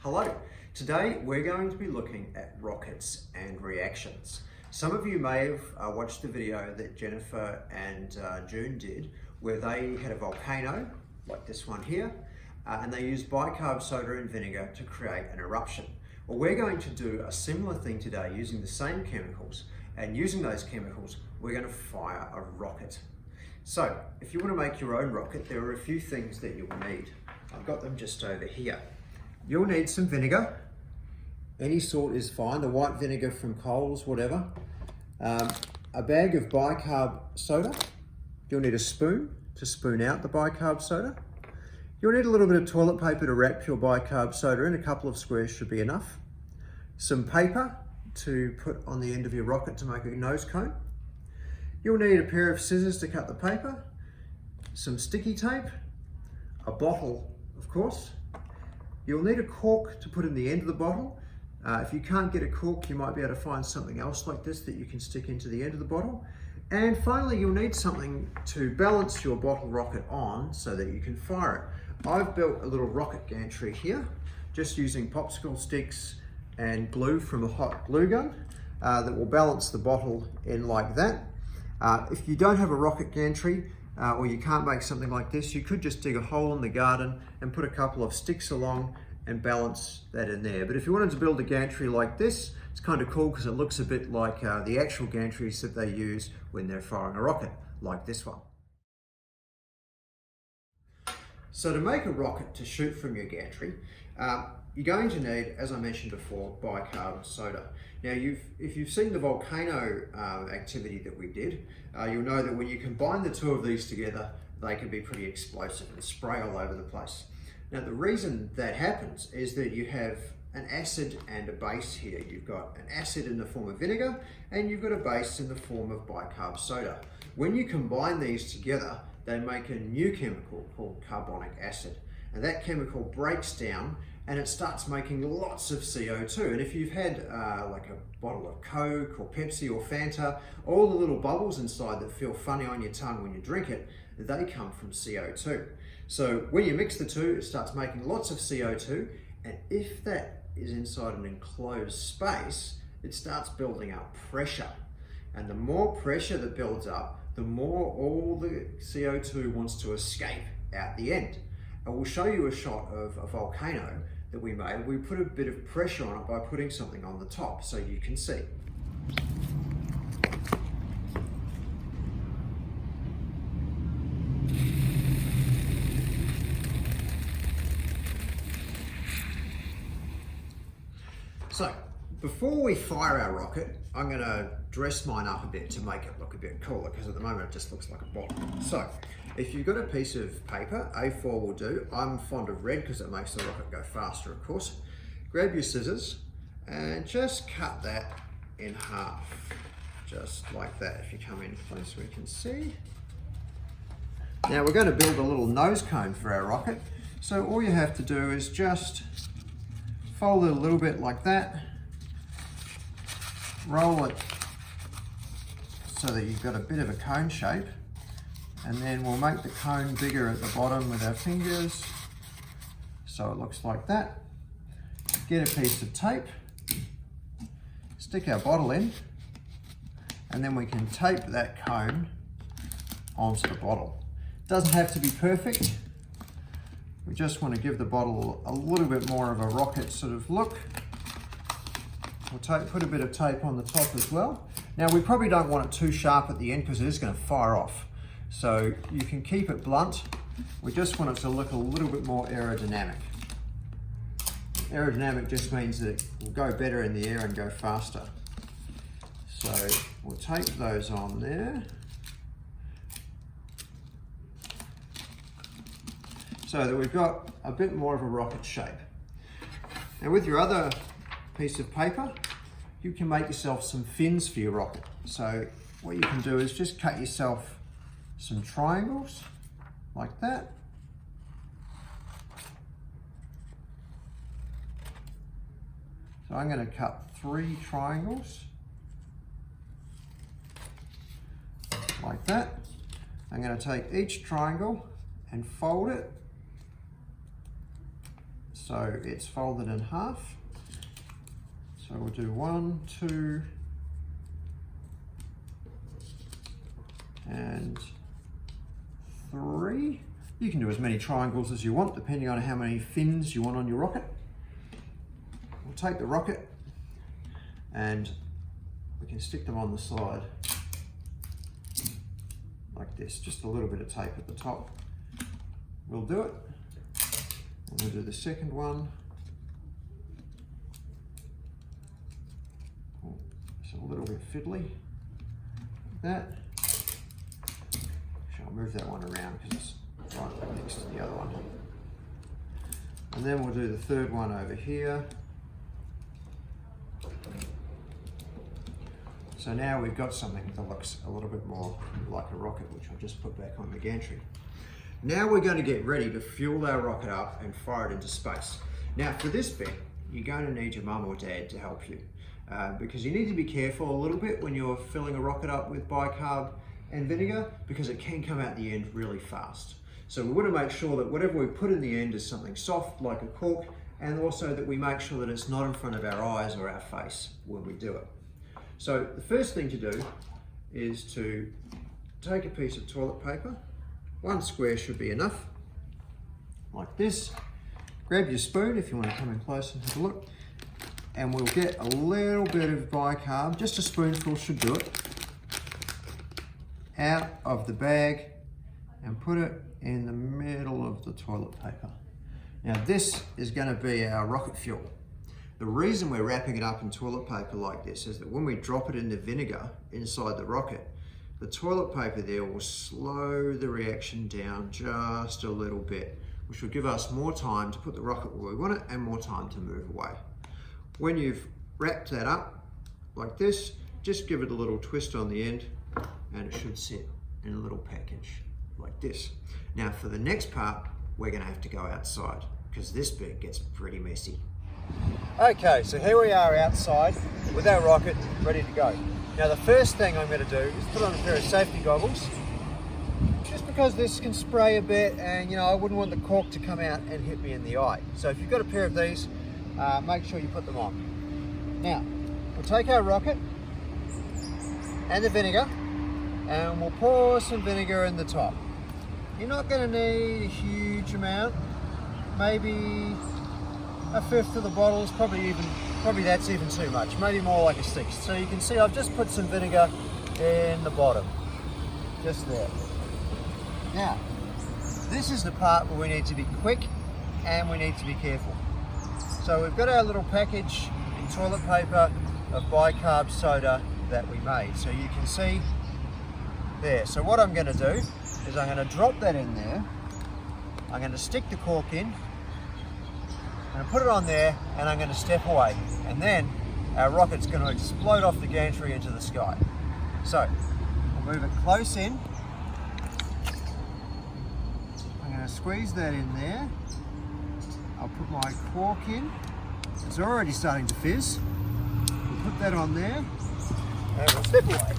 Hello, today we're going to be looking at rockets and reactions. Some of you may have watched the video that Jennifer and June did where they had a volcano, like this one here, and they used bicarb soda and vinegar to create an eruption. Well, we're going to do a similar thing today using the same chemicals, and using those chemicals we're going to fire a rocket. So, if you want to make your own rocket, there are a few things that you'll need. I've got them just over here. You'll need some vinegar. Any sort is fine, the white vinegar from Coles, whatever. A bag of bicarb soda. You'll need a spoon to spoon out the bicarb soda. You'll need a little bit of toilet paper to wrap your bicarb soda in. A couple of squares should be enough. Some paper to put on the end of your rocket to make a nose cone. You'll need a pair of scissors to cut the paper, some sticky tape, a bottle, of course. You'll need a cork to put in the end of the bottle. If you can't get a cork, you might be able to find something else like this that you can stick into the end of the bottle. And finally, you'll need something to balance your bottle rocket on so that you can fire it. I've built a little rocket gantry here, just using popsicle sticks and glue from a hot glue gun that will balance the bottle in like that. If you don't have a rocket gantry, or you can't make something like this, you could just dig a hole in the garden and put a couple of sticks along and balance that in there. But if you wanted to build a gantry like this, it's kind of cool because it looks a bit like the actual gantries that they use when they're firing a rocket, like this one. So to make a rocket to shoot from your gantry, you're going to need, as I mentioned before, bicarb soda. Now, if you've seen the volcano activity that we did, you'll know that when you combine the two of these together, they can be pretty explosive and spray all over the place. Now, the reason that happens is that you have an acid and a base here. You've got an acid in the form of vinegar, and you've got a base in the form of bicarb soda. When you combine these together, they make a new chemical called carbonic acid. And that chemical breaks down and it starts making lots of CO2. And if you've had like a bottle of Coke or Pepsi or Fanta, all the little bubbles inside that feel funny on your tongue when you drink it, they come from CO2. So when you mix the two, it starts making lots of CO2. And if that is inside an enclosed space, it starts building up pressure. And the more pressure that builds up, the more all the CO2 wants to escape out the end. And we'll show you a shot of a volcano that we made. We put a bit of pressure on it by putting something on the top so you can see. So, before we fire our rocket, I'm going to dress mine up a bit to make it look a bit cooler, because at the moment it just looks like a bottle. So, if you've got a piece of paper, A4 will do. I'm fond of red because it makes the rocket go faster, of course. Grab your scissors and just cut that in half, just like that. If you come in close, we can see. Now we're going to build a little nose cone for our rocket. So all you have to do is just fold it a little bit like that, roll it so that you've got a bit of a cone shape, and then we'll make the cone bigger at the bottom with our fingers so it looks like that. Get a piece of tape, stick our bottle in, and then we can tape that cone onto the bottle. It doesn't have to be perfect. We just want to give the bottle a little bit more of a rocket sort of look. We'll put a bit of tape on the top as well. Now we probably don't want it too sharp at the end because it is going to fire off. So you can keep it blunt. We just want it to look a little bit more aerodynamic. Aerodynamic just means that it will go better in the air and go faster. So we'll tape those on there. So that we've got a bit more of a rocket shape. Now with your other piece of paper, you can make yourself some fins for your rocket. So what you can do is just cut yourself some triangles like that. So I'm going to cut 3 triangles like that. I'm going to take each triangle and fold it So it's folded in half. So we'll do 1, 2, and 3. You can do as many triangles as you want, depending on how many fins you want on your rocket. We'll take the rocket and we can stick them on the side like this. Just a little bit of tape at the top will do it. And we'll do the second one. Oh, it's a little bit fiddly, like that. I'll move that one around because it's right next to the other one. And then we'll do the third one over here. So now we've got something that looks a little bit more like a rocket, which I'll just put back on the gantry. Now we're going to get ready to fuel our rocket up and fire it into space. Now for this bit, you're going to need your mum or dad to help you because you need to be careful a little bit when you're filling a rocket up with bicarb and vinegar, because it can come out the end really fast. So we want to make sure that whatever we put in the end is something soft like a cork, and also that we make sure that it's not in front of our eyes or our face when we do it. So the first thing to do is to take a piece of toilet paper. 1 square should be enough, like this. Grab your spoon if you want to come in close and have a look, and we'll get a little bit of bicarb, just a spoonful should do it, out of the bag and put it in the middle of the toilet paper. Now this is going to be our rocket fuel. The reason we're wrapping it up in toilet paper like this is that when we drop it in the vinegar inside the rocket, the toilet paper there will slow the reaction down just a little bit, which will give us more time to put the rocket where we want it and more time to move away. When you've wrapped that up like this, just give it a little twist on the end and it should sit in a little package like this. Now for the next part, we're going to have to go outside because this bit gets pretty messy. Okay, so here we are outside with our rocket ready to go. Now the first thing I'm going to do is put on a pair of safety goggles, just because this can spray a bit and I wouldn't want the cork to come out and hit me in the eye. So if you've got a pair of these, make sure you put them on. Now we'll take our rocket and the vinegar and we'll pour some vinegar in the top. You're not going to need a huge amount, maybe 1/5 of the bottle is probably that's even too much, maybe more like 1/6. So you can see I've just put some vinegar in the bottom, just there. Now, this is the part where we need to be quick and we need to be careful. So we've got our little package in toilet paper of bicarb soda that we made. So you can see there. So what I'm going to do is I'm going to drop that in there. I'm going to stick the cork in. I'm going to put it on there and I'm going to step away. And then our rocket's going to explode off the gantry into the sky. So we'll move it close in. I'm going to squeeze that in there. I'll put my cork in. It's already starting to fizz. We'll put that on there and we'll step away.